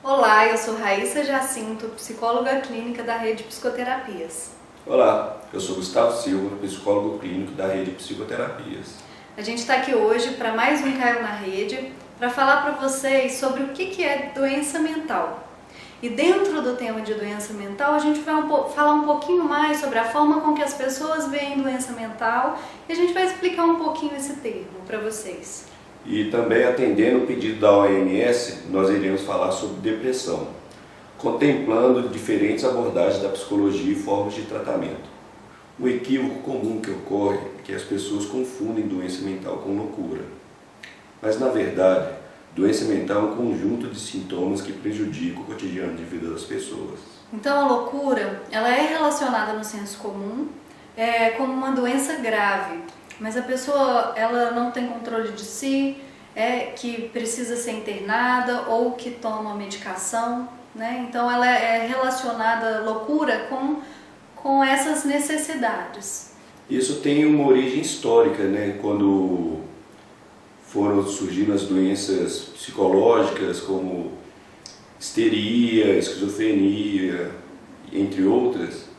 Olá, eu sou Raíssa Jacinto, psicóloga clínica da Rede Psicoterapias. Olá, eu sou Gustavo Silva, psicólogo clínico da Rede Psicoterapias. A gente está aqui hoje para mais um Caiu na Rede, para falar para vocês sobre o que é doença mental. E dentro do tema de doença mental, a gente vai falar um pouquinho mais sobre a forma com que as pessoas veem doença mental e a gente vai explicar um pouquinho esse termo para vocês. E também, atendendo o pedido da OMS, nós iremos falar sobre depressão, contemplando diferentes abordagens da psicologia e formas de tratamento. Um equívoco comum que ocorre é que as pessoas confundem doença mental com loucura. Mas, na verdade, doença mental é um conjunto de sintomas que prejudicam o cotidiano de vida das pessoas. Então, a loucura, ela é relacionada no senso comum como uma doença grave. Mas a pessoa, ela não tem controle de si, que precisa ser internada ou que toma medicação, né? Então ela é relacionada, loucura, com essas necessidades. Isso tem uma origem histórica, né? Quando foram surgindo as doenças psicológicas como histeria, esquizofrenia, entre outras.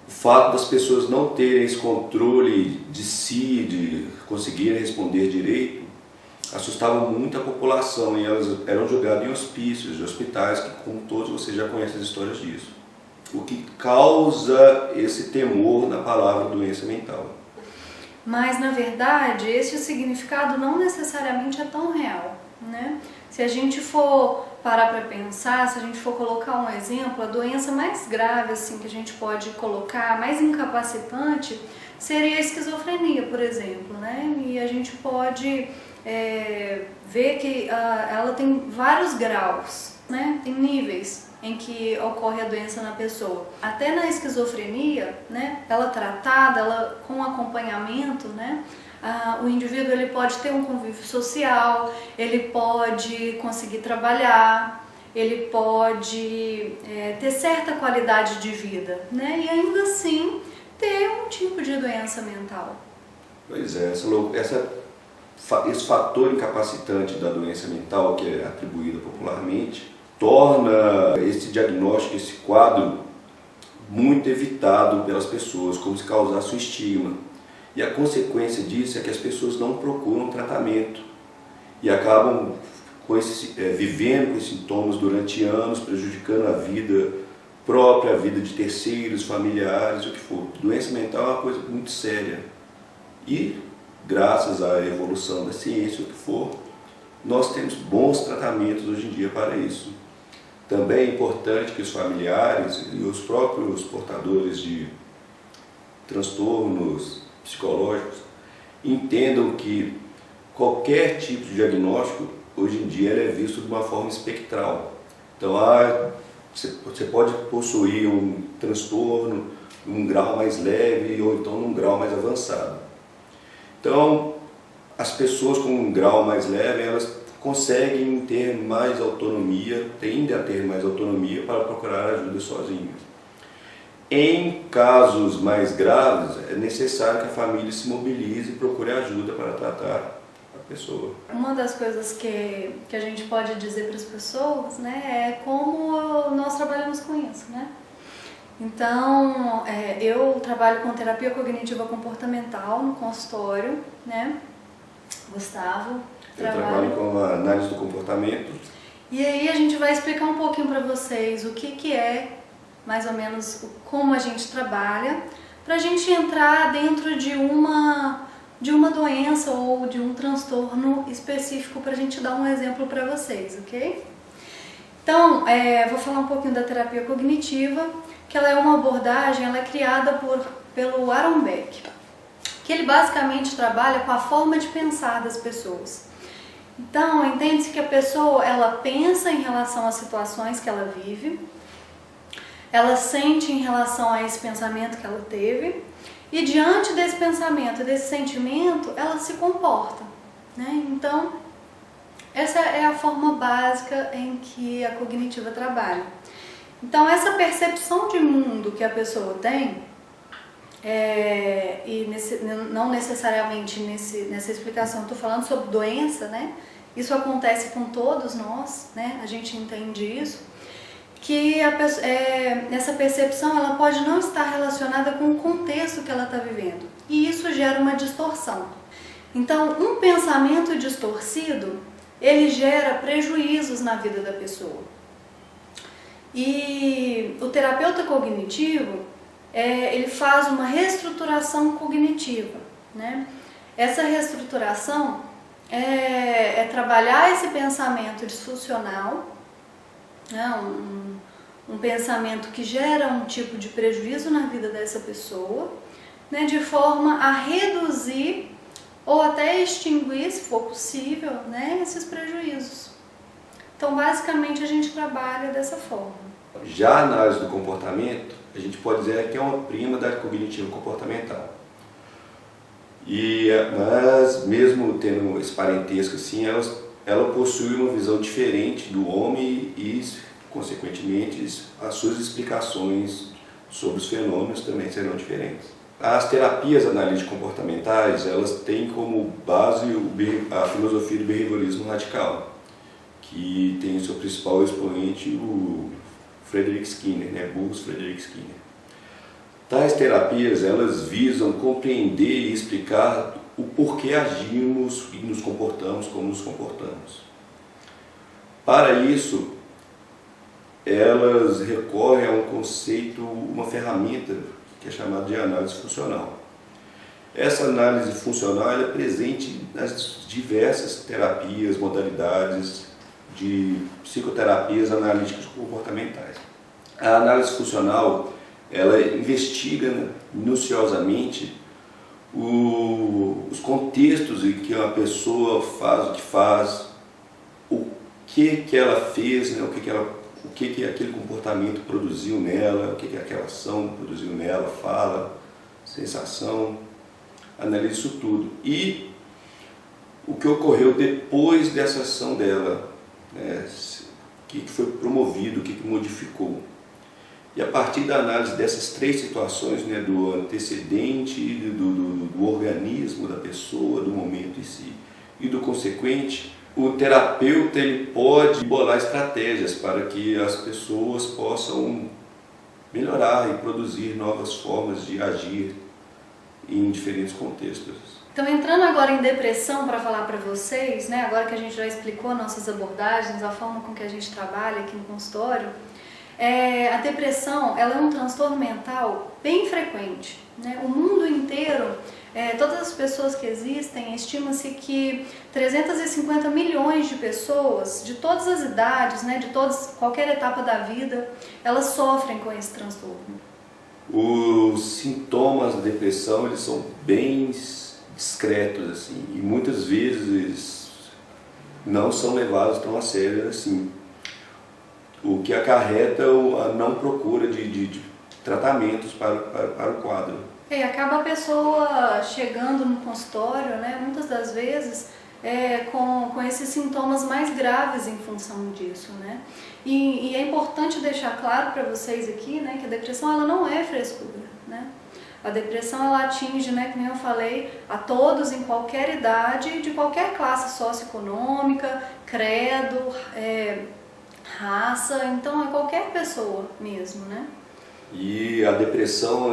O fato das pessoas não terem esse controle de si, de conseguirem responder direito, assustava muito a população e elas eram jogadas em hospícios, em hospitais, que como todos vocês já conhecem as histórias disso. O que causa esse temor na palavra doença mental. Mas na verdade esse significado não necessariamente é tão real, né? Se a gente for parar para pensar, se a gente for colocar um exemplo, a doença mais grave assim que a gente pode colocar, mais incapacitante, seria a esquizofrenia, por exemplo, né? E a gente pode ver que ela tem vários graus, né? Tem níveis em que ocorre a doença na pessoa. Até na esquizofrenia, né? Ela tratada, ela com acompanhamento, né? O indivíduo ele pode ter um convívio social, ele pode conseguir trabalhar, ele pode ter certa qualidade de vida, né? E ainda assim ter um tipo de doença mental. Pois é, esse fator incapacitante da doença mental, que é atribuído popularmente, torna esse diagnóstico, esse quadro, muito evitado pelas pessoas, como se causasse um estigma. E a consequência disso é que as pessoas não procuram tratamento e acabam vivendo com esses sintomas durante anos, prejudicando a vida própria, a vida de terceiros, familiares, o que for. Doença mental é uma coisa muito séria. E, graças à evolução da ciência, o que for, nós temos bons tratamentos hoje em dia para isso. Também é importante que os familiares e os próprios portadores de transtornos psicológicos entendam que qualquer tipo de diagnóstico hoje em dia é visto de uma forma espectral. Então você pode possuir um transtorno num grau mais leve ou então num grau mais avançado. Então as pessoas com um grau mais leve, elas conseguem ter mais autonomia, tendem a ter mais autonomia para procurar ajuda sozinhas. Em casos mais graves, é necessário que a família se mobilize e procure ajuda para tratar a pessoa. Uma das coisas que a gente pode dizer para as pessoas, né, é como nós trabalhamos com isso, né? Então, eu trabalho com terapia cognitiva comportamental no consultório, né? Gustavo Eu trabalho com a análise do comportamento. E aí a gente vai explicar um pouquinho para vocês o que é mais ou menos como a gente trabalha, para a gente entrar dentro de uma doença ou de um transtorno específico, para a gente dar um exemplo para vocês, ok? Então, vou falar um pouquinho da terapia cognitiva, que ela é uma abordagem, ela é criada pelo Aaron Beck, que ele basicamente trabalha com a forma de pensar das pessoas. Então, entende-se que a pessoa, ela pensa em relação às situações que ela vive, ela sente em relação a esse pensamento que ela teve e diante desse pensamento, desse sentimento, ela se comporta, né? Então, essa é a forma básica em que a cognitiva trabalha. Então, essa percepção de mundo que a pessoa tem, não necessariamente nessa explicação, estou falando sobre doença, né? isso acontece com todos nós, né? A gente entende isso, que essa percepção ela pode não estar relacionada com o contexto que ela está vivendo, e isso gera uma distorção. Então, um pensamento distorcido, ele gera prejuízos na vida da pessoa. E o terapeuta cognitivo, ele faz uma reestruturação cognitiva, né? Essa reestruturação é trabalhar esse pensamento disfuncional, né? Um pensamento que gera um tipo de prejuízo na vida dessa pessoa, né? De forma a reduzir ou até extinguir, se for possível, né? Esses prejuízos. Então, basicamente, a gente trabalha dessa forma. Já a análise do comportamento, a gente pode dizer que é uma prima da cognitivo comportamental. Mas, mesmo tendo esse parentesco assim, ela possui uma visão diferente do homem e, consequentemente, as suas explicações sobre os fenômenos também serão diferentes. As terapias analítico-comportamentais, elas têm como base a filosofia do behaviorismo radical, que tem seu principal expoente o Frederick Skinner, né? Burrus Frederick Skinner. Tais terapias, elas visam compreender e explicar o porquê agimos e nos comportamos como nos comportamos. Para isso, elas recorrem a um conceito, uma ferramenta que é chamada de análise funcional. Essa análise funcional é presente nas diversas terapias, modalidades de psicoterapias analíticas comportamentais. A análise funcional, ela investiga minuciosamente os contextos em que uma pessoa faz o que faz, o que ela fez, né, o que aquele comportamento produziu nela, o que aquela ação produziu nela, fala, sensação, analisa isso tudo. E o que ocorreu depois dessa ação dela, né, o que foi promovido, o que modificou. E a partir da análise dessas três situações, né, do antecedente, do organismo da pessoa, do momento em si, e do consequente, o terapeuta ele pode bolar estratégias para que as pessoas possam melhorar e produzir novas formas de agir em diferentes contextos. Então, entrando agora em depressão para falar para vocês, né, agora que a gente já explicou nossas abordagens, a forma com que a gente trabalha aqui no consultório, a depressão ela é um transtorno mental bem frequente, né? O mundo inteiro, todas as pessoas que existem, estima-se que 350 milhões de pessoas, de todas as idades, né, de qualquer etapa da vida, elas sofrem com esse transtorno. Os sintomas da depressão eles são bem discretos assim, e muitas vezes não são levados tão a sério assim, o que acarreta a não procura de tratamentos para o quadro. Acaba a pessoa chegando no consultório, né, muitas das vezes com esses sintomas mais graves em função disso, né? E é importante deixar claro para vocês aqui, né, que a depressão ela não é frescura, né? A depressão ela atinge, né, como eu falei, a todos em qualquer idade, de qualquer classe socioeconômica, credo, raça, então é qualquer pessoa mesmo, né? E a depressão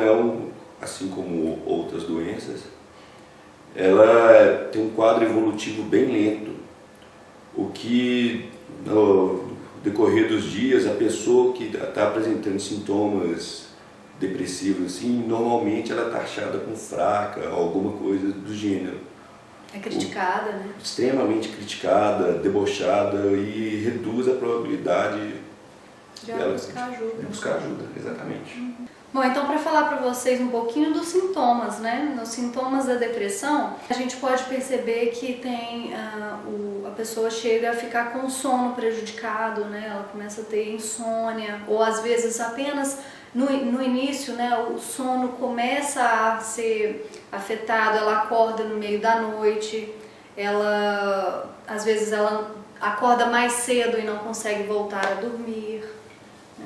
assim como outras doenças, ela tem um quadro evolutivo bem lento, o que no decorrer dos dias a pessoa que está apresentando sintomas depressivos assim, normalmente ela é taxada como fraca, alguma coisa do gênero. É criticada, né? Extremamente criticada, debochada e reduz a probabilidade dela buscar ajuda. De buscar ajuda, exatamente. Bom, então para falar para vocês um pouquinho dos sintomas, né? Nos sintomas da depressão, a gente pode perceber que tem a pessoa chega a ficar com o sono prejudicado, né? Ela começa a ter insônia, ou às vezes apenas no início, né, o sono começa a ser afetado, ela acorda no meio da noite, às vezes ela acorda mais cedo e não consegue voltar a dormir.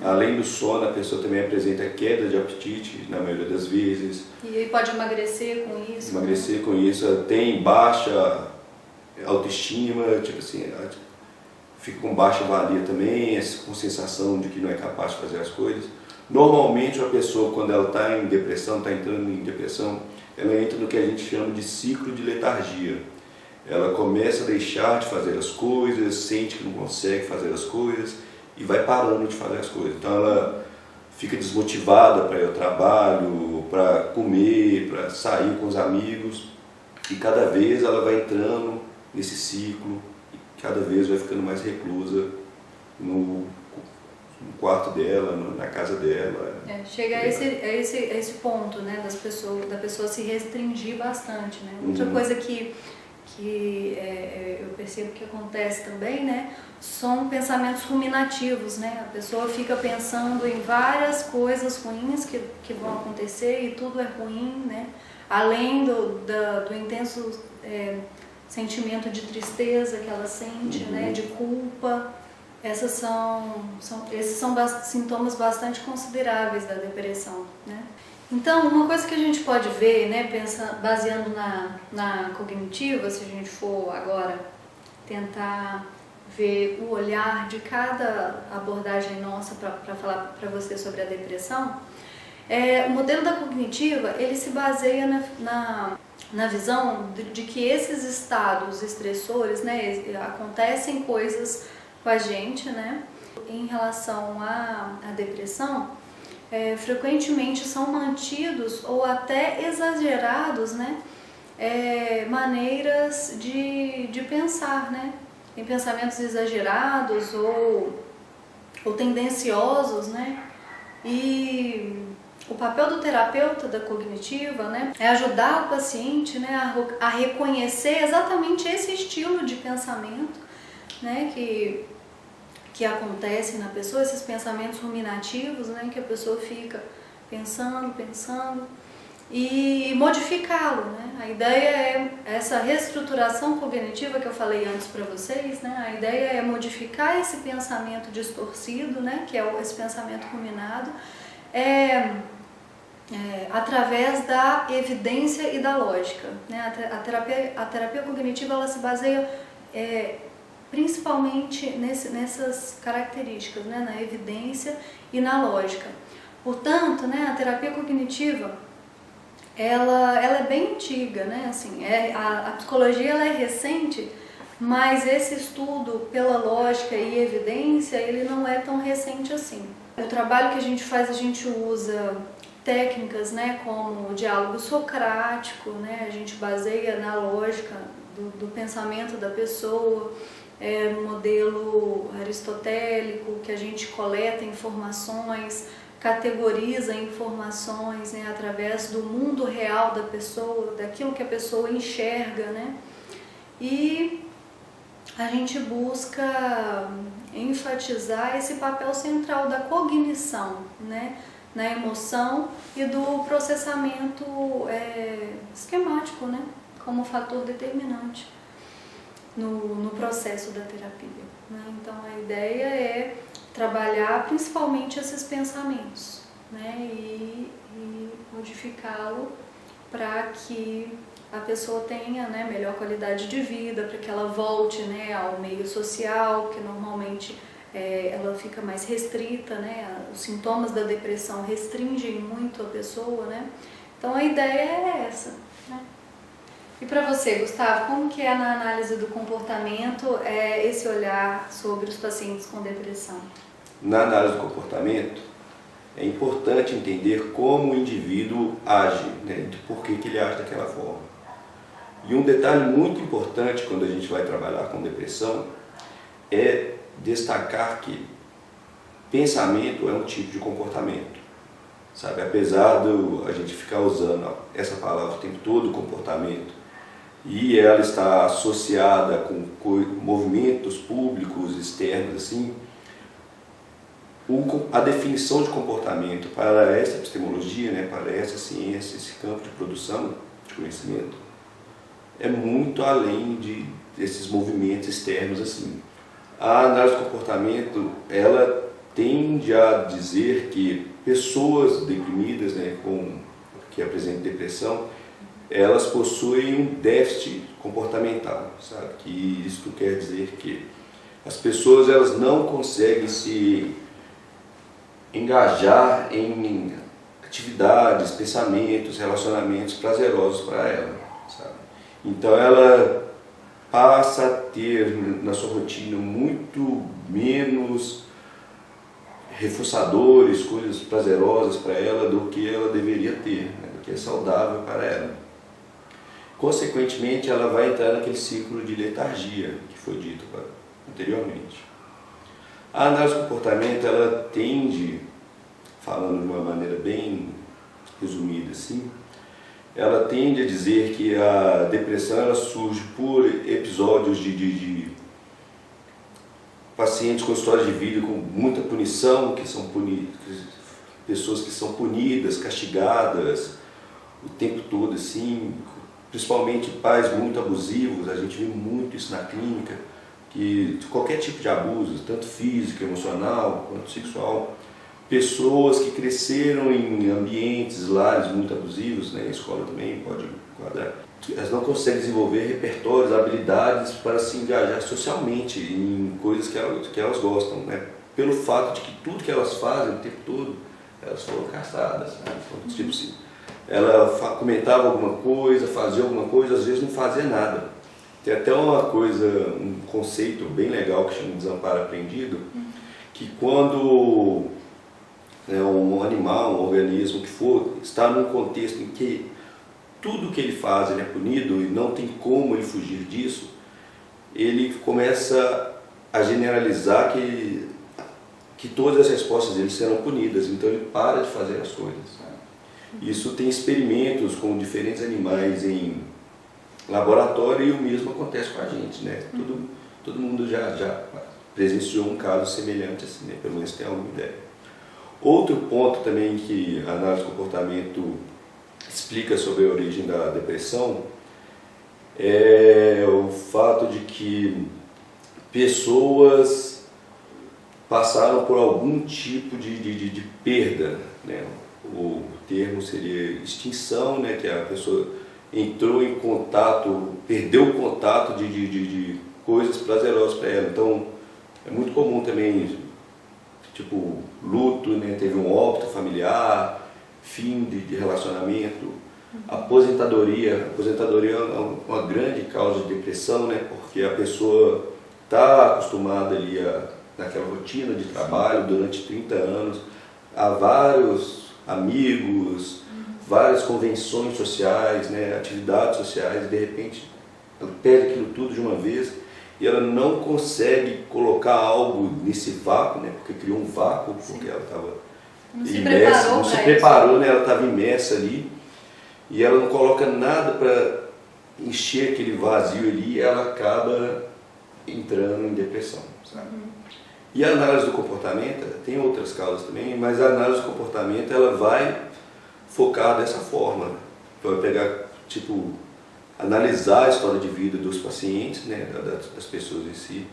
Além do sono, a pessoa também apresenta queda de apetite, na maioria das vezes. E pode emagrecer com isso. Emagrecer com isso, tem baixa autoestima, tipo assim, fica com baixa valia também, com sensação de que não é capaz de fazer as coisas. Normalmente a pessoa, quando ela está em depressão, está entrando em depressão, ela entra no que a gente chama de ciclo de letargia. Ela começa a deixar de fazer as coisas, sente que não consegue fazer as coisas e vai parando de fazer as coisas. Então ela fica desmotivada para ir ao trabalho, para comer, para sair com os amigos, e cada vez ela vai entrando nesse ciclo e cada vez vai ficando mais reclusa no quarto dela, na casa dela. Chega a esse ponto, né, da pessoa se restringir bastante, né? Outra coisa que eu percebo que acontece também, né, são pensamentos ruminativos, né? A pessoa fica pensando em várias coisas ruins que vão acontecer e tudo é ruim, né? Além do intenso sentimento de tristeza que ela sente, né, de culpa. Esses são sintomas bastante consideráveis da depressão, né? Então, uma coisa que a gente pode ver, né, baseando na cognitiva, se a gente for agora tentar ver o olhar de cada abordagem nossa para falar para você sobre a depressão, o modelo da cognitiva, ele se baseia na visão de que esses estados estressores, né, acontecem coisas com a gente, né, em relação à depressão, frequentemente são mantidos ou até exagerados, né, maneiras de pensar, né, em pensamentos exagerados ou tendenciosos, né, e o papel do terapeuta da cognitiva, né, é ajudar o paciente, né, a reconhecer exatamente esse estilo de pensamento, né, que acontece na pessoa, esses pensamentos ruminativos, né, que a pessoa fica pensando e modificá-lo, né? A ideia é essa reestruturação cognitiva que eu falei antes para vocês, né? A ideia é modificar esse pensamento distorcido, né, que é esse pensamento ruminado, através da evidência e da lógica, né? A terapia cognitiva, ela se baseia principalmente nessas características, né? Na evidência e na lógica. Portanto, né, a terapia cognitiva ela é bem antiga, né? Assim, a psicologia ela é recente, mas esse estudo pela lógica e evidência, ele não é tão recente assim. O trabalho que a gente usa técnicas, né, como o diálogo socrático, né? A gente baseia na lógica do pensamento da pessoa, no modelo aristotélico, que a gente coleta informações, categoriza informações, né, através do mundo real da pessoa, daquilo que a pessoa enxerga, né? E a gente busca enfatizar esse papel central da cognição, né, na emoção e do processamento esquemático, né, como fator determinante no processo da terapia, né? Então a ideia é trabalhar principalmente esses pensamentos, né, e modificá-lo para que a pessoa tenha, né, melhor qualidade de vida, para que ela volte, né, ao meio social, que normalmente ela fica mais restrita, né, os sintomas da depressão restringem muito a pessoa, né? Então a ideia é essa, né? E para você, Gustavo, como que é na análise do comportamento esse olhar sobre os pacientes com depressão? Na análise do comportamento, é importante entender como o indivíduo age, né, de por que ele age daquela forma. E um detalhe muito importante quando a gente vai trabalhar com depressão é destacar que pensamento é um tipo de comportamento. Sabe? Apesar de a gente ficar usando essa palavra o tempo todo, comportamento, e ela está associada com movimentos públicos, externos, assim, a definição de comportamento para essa epistemologia, né, para essa ciência, esse campo de produção de conhecimento, é muito além desses movimentos externos, assim. A análise do comportamento, ela tende a dizer que pessoas deprimidas, né, que apresentam depressão, elas possuem um déficit comportamental, sabe? Que isso quer dizer que as pessoas elas não conseguem se engajar em atividades, pensamentos, relacionamentos prazerosos para ela, sabe? Então ela passa a ter na sua rotina muito menos reforçadores, coisas prazerosas para ela do que ela deveria ter, né? Do que é saudável para ela. Consequentemente, ela vai entrar naquele ciclo de letargia que foi dito anteriormente. A análise do comportamento, ela tende, falando de uma maneira bem resumida assim, ela tende a dizer que a depressão ela surge por episódios de pacientes com história de vida com muita punição, que são pessoas que são punidas, castigadas o tempo todo, assim, principalmente pais muito abusivos. A gente vê muito isso na clínica, que qualquer tipo de abuso, tanto físico, emocional, quanto sexual, pessoas que cresceram em ambientes, lares muito abusivos, né, a escola também pode enquadrar, elas não conseguem desenvolver repertórios, habilidades para se engajar socialmente em coisas que elas gostam, né, pelo fato de que tudo que elas fazem o tempo todo, elas foram castradas, né, então, tipo assim, ela comentava alguma coisa, fazia alguma coisa, às vezes não fazia nada. Tem até uma coisa, um conceito bem legal que chama de desamparo aprendido, que quando um animal, um organismo que for, está num contexto em que tudo que ele faz ele é punido e não tem como ele fugir disso, ele começa a generalizar que todas as respostas dele serão punidas, então ele para de fazer as coisas. Isso tem experimentos com diferentes animais em laboratório e o mesmo acontece com a gente, né? Todo mundo já presenciou um caso semelhante assim, né? Pelo menos tem alguma ideia. Outro ponto também que a análise do comportamento explica sobre a origem da depressão é o fato de que pessoas passaram por algum tipo de perda, né? O termo seria extinção, né? Que a pessoa entrou em contato, perdeu o contato de coisas prazerosas para ela. Então, é muito comum também, tipo, luto, né? Teve um óbito familiar, fim de relacionamento, aposentadoria. A aposentadoria é uma grande causa de depressão, né? Porque a pessoa está acostumada ali naquela rotina de trabalho durante 30 anos, há vários amigos, várias convenções sociais, né, atividades sociais, e de repente ela perde aquilo tudo de uma vez e ela não consegue colocar algo nesse vácuo, né, porque criou um vácuo, porque ela estava imersa, não se preparou, né, ela estava imersa ali e ela não coloca nada para encher aquele vazio ali e ela acaba entrando em depressão, sabe? E a análise do comportamento, tem outras causas também, mas a análise do comportamento ela vai focar dessa forma. Vai pegar, tipo, analisar a história de vida dos pacientes, né, das pessoas em si,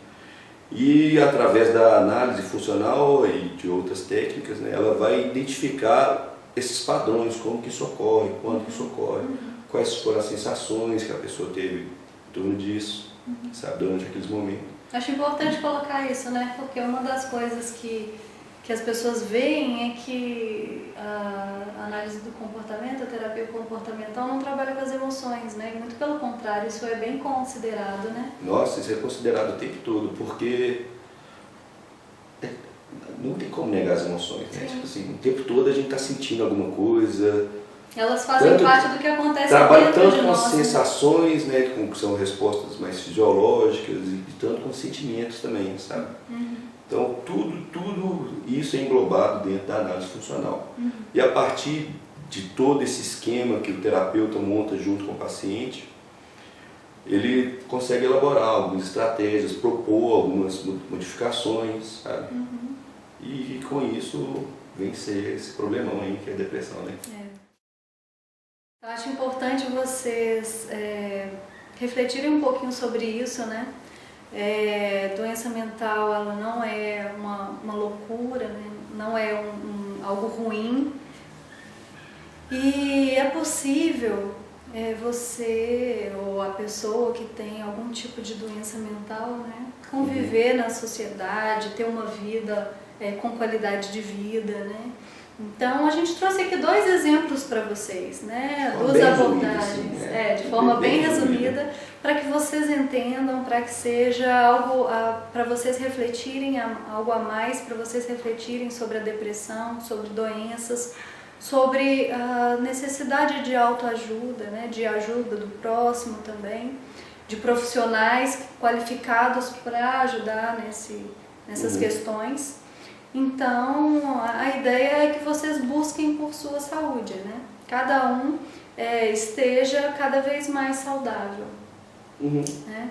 e através da análise funcional e de outras técnicas, né, ela vai identificar esses padrões, como que isso ocorre, quando que isso ocorre, quais foram as sensações que a pessoa teve em torno disso, sabe, durante aqueles momentos. Acho importante colocar isso, né? Porque uma das coisas que as pessoas veem é que a análise do comportamento, a terapia comportamental não trabalha com as emoções, né? Muito pelo contrário, isso é bem considerado, né? Nossa, isso é considerado o tempo todo, porque não tem como negar as emoções, né? Tipo assim, o tempo todo a gente está sentindo alguma coisa. Elas fazem parte do que acontece trabalha dentro tanto de com nós, sensações, né, que são respostas mais fisiológicas, e tanto com sentimentos também, sabe? Então, tudo isso é englobado dentro da análise funcional. E a partir de todo esse esquema que o terapeuta monta junto com o paciente, ele consegue elaborar algumas estratégias, propor algumas modificações, sabe? E com isso vencer esse problemão aí que é a depressão, né? Eu acho importante vocês refletirem um pouquinho sobre isso, né? Doença mental, ela não é uma loucura, né? Não é algo ruim. E é possível você ou a pessoa que tem algum tipo de doença mental, né, conviver na sociedade, ter uma vida com qualidade de vida, né? Então a gente trouxe aqui 2 exemplos para vocês, né? 2 abordagens, de forma bem resumida, para que vocês entendam, para que seja algo para vocês refletirem, algo a mais para vocês refletirem sobre a depressão, sobre doenças, sobre a necessidade de autoajuda, né? De ajuda do próximo também, de profissionais qualificados para ajudar nessas questões. Então, a ideia é que vocês busquem por sua saúde, né? Cada um esteja cada vez mais saudável. Né?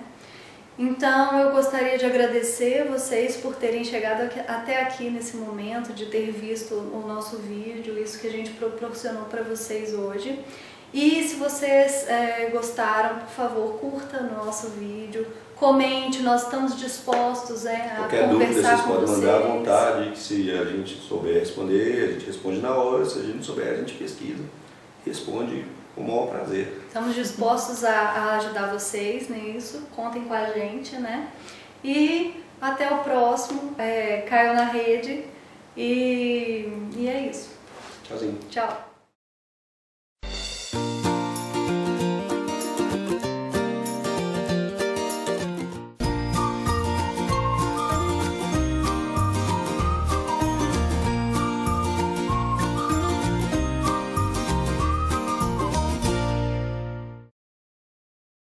Então, eu gostaria de agradecer vocês por terem chegado até aqui nesse momento, de ter visto o nosso vídeo, isso que a gente proporcionou para vocês hoje. E se vocês gostaram, por favor, curta nosso vídeo, comente, nós estamos dispostos a qualquer conversar com vocês. Qualquer dúvida, vocês podem mandar à vontade, que se a gente souber responder, a gente responde na hora, se a gente não souber, a gente pesquisa, responde com o maior prazer. Estamos dispostos a ajudar vocês nisso, contem com a gente, né? E até o próximo, Caiu na Rede, e é isso. Tchauzinho. Tchau.